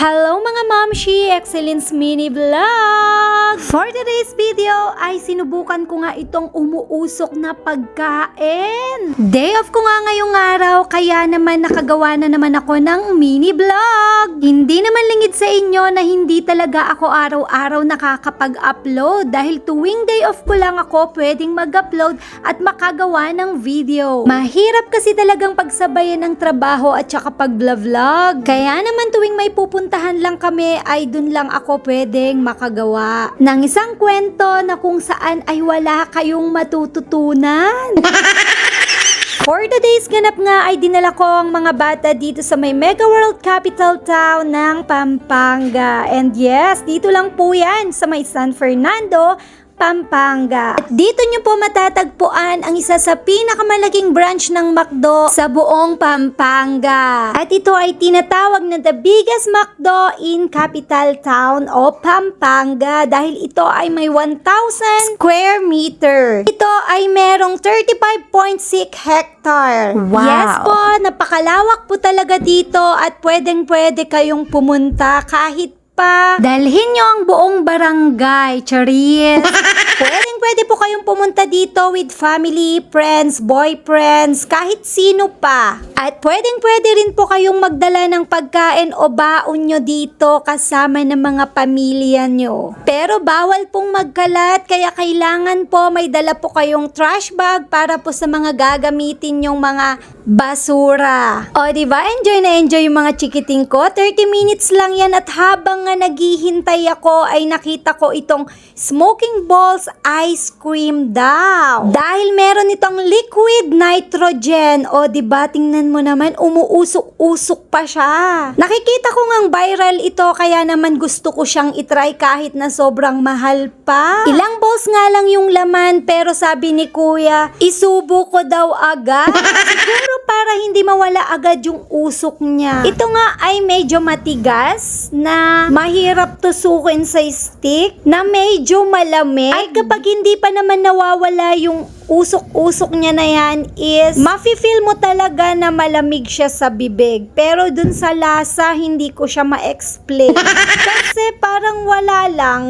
Hello mga Momshi! Excellence Mini Vlog! For today's video ay sinubukan ko nga itong umuusok na pagkain. Day off ko nga ngayong araw kaya naman nakagawa na naman ako ng mini vlog. Hindi naman lingid sa inyo na hindi talaga ako araw-araw nakakapag-upload dahil tuwing day off ko lang ako pwedeng mag-upload at makagawa ng video. Mahirap kasi talagang pagsabayan ng trabaho at saka pag-vlog. Kaya naman tuwing may pupuntahan lang kami ay dun lang ako pwedeng makagawa ng isang kwento na kung saan ay wala kayong matututunan. For today's ganap nga ay dinala ko ang mga bata dito sa may Mega World Capital Town ng Pampanga. And yes, dito lang po yan sa may San Fernando, Pampanga. At dito nyo po matatagpuan ang isa sa pinakamalaking branch ng McDo sa buong Pampanga. At ito ay tinatawag na the biggest McDo in Capital Town o Pampanga dahil ito ay may 1,000 square meter. Ito ay merong 35.6 hectare. Wow! Yes po, napakalawak po talaga dito at pwedeng-pwede kayong pumunta kahit pa dalhin nyo ang buong barangay, charis. Pwede po kayong pumunta dito with family, friends, boyfriends, kahit sino pa. At pwede rin po kayong magdala ng pagkain o baon nyo dito kasama ng mga pamilya nyo. Pero bawal pong magkalat kaya kailangan po may dala po kayong trash bag para po sa mga gagamitin yung mga basura. O diba, enjoy yung mga chikiting ko. 30 minutes lang yan at habang nga naghihintay ako ay nakita ko itong smoking balls ice cream daw. Dahil meron itong liquid nitrogen. O diba, tingnan mo naman, umuusok-usok pa siya. Nakikita ko ngang viral ito kaya naman gusto ko siyang itry kahit na sobrang mahal pa. Ilang balls nga lang yung laman pero sabi ni kuya, isubo ko daw agad. Siguro para hindi mawala agad yung usok niya. Ito nga ay medyo matigas na mahirap tusukin sa stick na medyo malamig. Ay kapag hindi pa naman nawawala yung usok-usok niya na yan is mafe-feel mo talaga na malamig siya sa bibig. Pero dun sa lasa, hindi ko siya ma-explain. Kasi parang wala lang.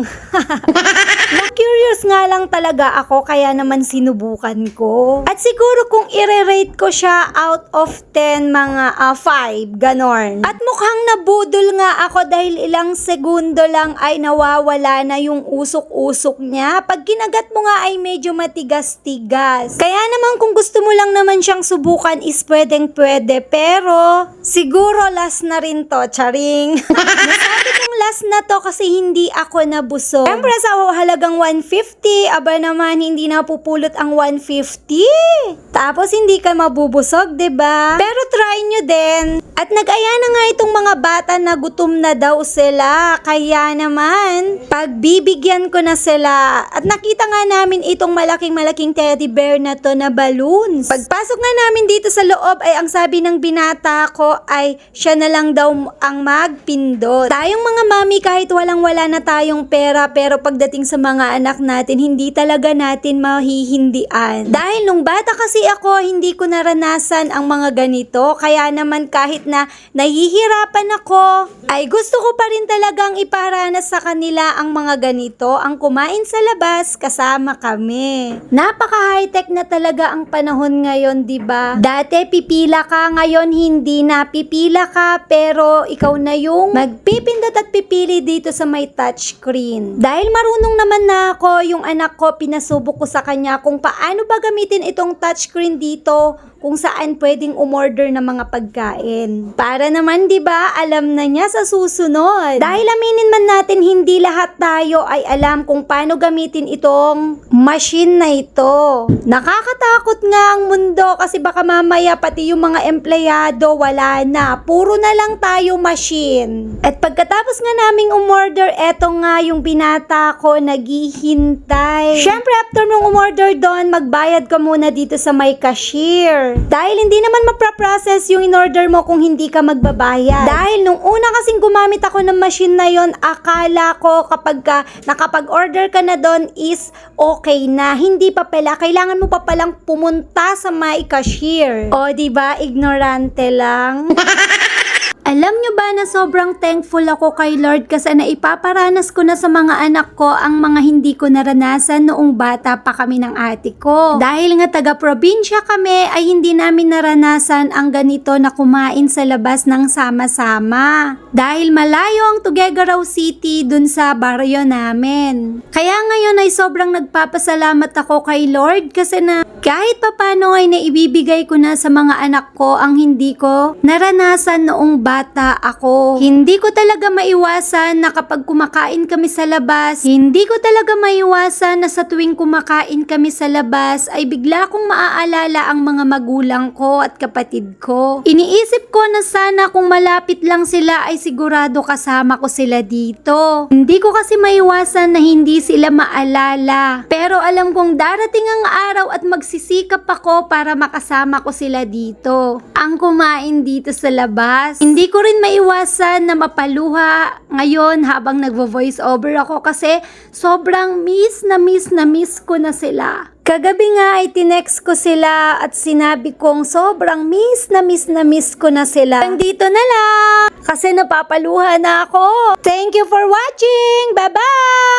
Na-curious nga lang talaga ako kaya naman sinubukan ko. At siguro kung i-rate ko siya out of 10, mga 5, ganon. At mukhang nabudol nga ako dahil ilang segundo lang ay nawawala na yung usok-usok niya. Pag kinagat mo nga ay medyo matigas-tigas. Kaya naman kung gusto mo lang naman siyang subukan is pwedeng-pwede. Pero siguro last na rin to, charing. Nasabi kong last na to kasi hindi ako nabusog. Siyempre sa halagang 150, aba naman hindi napupulot ang 150. Tapos hindi ka mabubusog, 'di ba? Pero try nyo din. At nag-aya na nga itong mga bata na gutom na daw sila. Kaya naman, pagbibigyan ko na sila. At nakita nga namin itong malaking teddy bear na to na balloons. Pagpasok nga namin dito sa loob ay ang sabi ng binata ko ay siya na lang daw ang magpindot. Tayong mga mami kahit walang-wala na tayong pera pero pagdating sa mga anak natin hindi talaga natin mahihindian. Dahil nung bata kasi ako hindi ko naranasan ang mga ganito kaya naman kahit na nahihirapan ako ay gusto ko pa rin talagang iparanas sa kanila ang mga ganito, ang kumain sa labas kasama kami. Napaka-high-tech na talaga ang panahon ngayon, 'di ba? Dati pipila ka, ngayon hindi na pipila ka, pero ikaw na yung magpipindot at pipili dito sa may touchscreen. Dahil marunong naman na ako, yung anak ko pinasubok ko sa kanya kung paano ba gamitin itong touchscreen dito kung saan pwedeng umorder ng mga pagkain. Para naman 'di ba, alam na niya sa susunod. Dahil aminin man natin hindi lahat tayo ay alam kung paano gamitin itong machine na ito. Nakakatakot nga ang mundo kasi baka mamaya pati yung mga empleyado wala na. Puro na lang tayo machine. At pagkatapos nga naming umorder, eto nga yung binata ko naghihintay. Syempre after mong umorder doon, magbayad ka muna dito sa may cashier. Dahil hindi naman mapaprocess yung in-order mo kung hindi ka magbabayad. Dahil nung una kasing gumamit ako ng machine na yon, akala ko kapag nakapag-order ka na doon is okay na. Hindi pa pala. Kailangan mo pa palang pumunta sa may cashier. O, diba? Ignorante lang. Alam nyo ba na sobrang thankful ako kay Lord kasi naipaparanas ko na sa mga anak ko ang mga hindi ko naranasan noong bata pa kami ng ate ko. Dahil nga taga-probinsya kami ay hindi namin naranasan ang ganito na kumain sa labas ng sama-sama. Dahil malayo ang Tuguegarao City dun sa baryo namin. Kaya ngayon ay sobrang nagpapasalamat ako kay Lord kasi na kahit papano ay naibibigay ko na sa mga anak ko ang hindi ko naranasan noong bata ako. Hindi ko talaga maiwasan na kapag kumakain kami sa labas, hindi ko talaga maiwasan na sa tuwing kumakain kami sa labas ay bigla kong maaalala ang mga magulang ko at kapatid ko. Iniisip ko na sana kung malapit lang sila ay sigurado kasama ko sila dito. Hindi ko kasi maiwasan na hindi sila maalala. Pero alam kong darating ang araw at magsisikap ako para makasama ko sila dito. Ang kumain dito sa labas. Hindi ko rin maiwasan na mapaluha ngayon habang nagvo-voice over ako kasi sobrang miss ko na sila. Kagabi nga ay tinext ko sila at sinabi kong sobrang miss ko na sila. Dito na lang kasi napapaluha na ako. Thank you for watching. Bye-bye!